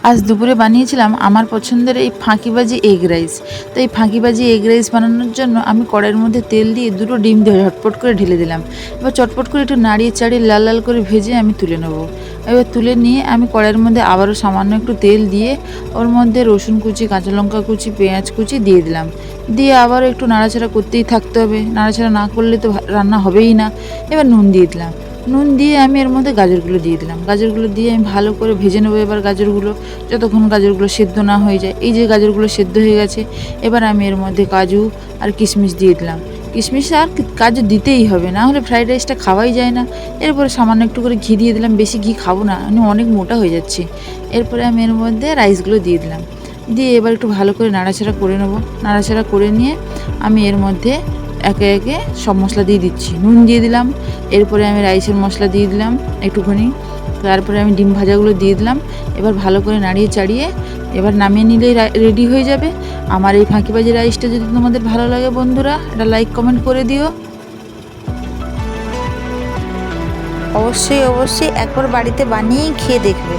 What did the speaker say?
আজ দুপুরে বানিয়েছিলাম আমার পছন্দের এই ফাঁকিবাজি এগ রাইস। তো এই ফাঁকিবাজি এগ রাইস বানানোর জন্য আমি কড়াইয়ের মধ্যে তেল দিয়ে দুটো ডিম দিয়ে ঝটপট করে ঢেলে দিলাম। এবার চটপট করে একটু নাড়িয়ে চাড়িয়ে লাল লাল করে ভেজে আমি তুলে নেব। এবার তুলে নিয়ে আমি কড়াইয়ের মধ্যে আবারও সামান্য একটু তেল দিয়ে ওর মধ্যে রসুন কুচি, কাঁচা লঙ্কা কুচি, পেঁয়াজ কুচি দিয়ে দিলাম। দিয়ে আবারও একটু নাড়াচাড়া করতেই থাকতে হবে, নাড়াচাড়া না করলে তো রান্না হবেই না। এবার নুন দিয়ে দিলাম। নুন দিয়ে আমি এর মধ্যে গাজরগুলো দিয়ে দিলাম। গাজরগুলো দিয়ে আমি ভালো করে ভেজে নেবো এবার গাজরগুলো, যতক্ষণ গাজরগুলো সেদ্ধ না হয়ে যায়। এই যে গাজরগুলো সেদ্ধ হয়ে গেছে, এবার আমি এর মধ্যে কাজু আর কিশমিশ দিয়ে দিলাম। কিশমিশ আর কাজু দিতেই হবে, না হলে ফ্রাইড রাইসটা খাওয়াই যায় না। এরপরে সামান্য একটু করে ঘি দিয়ে দিলাম, বেশি ঘি খাবো না, আমি অনেক মোটা হয়ে যাচ্ছি। এরপরে আমি এর মধ্যে রাইসগুলো দিয়ে দিলাম। দিয়ে এবার একটু ভালো করে নাড়াচাড়া করে নেবো। নাড়াচাড়া করে নিয়ে আমি এর মধ্যে একে একে সব মশলা দিয়ে দিচ্ছি। নুন দিয়ে দিলাম, এরপরে আমি রাইসের মশলা দিয়ে দিলাম একটুখানি, তারপরে আমি ডিম ভাজাগুলো দিয়ে দিলাম। এবার ভালো করে নাড়িয়ে চাড়িয়ে এবার নামিয়ে নিলেই রেডি হয়ে যাবে আমার এই ফাঁকিবাজি রাইসটা। যদি তোমাদের ভালো লাগে বন্ধুরা, এটা লাইক কমেন্ট করে দিও। অবশ্যই অবশ্যই একবার বাড়িতে বানিয়েই খেয়ে দেখবে।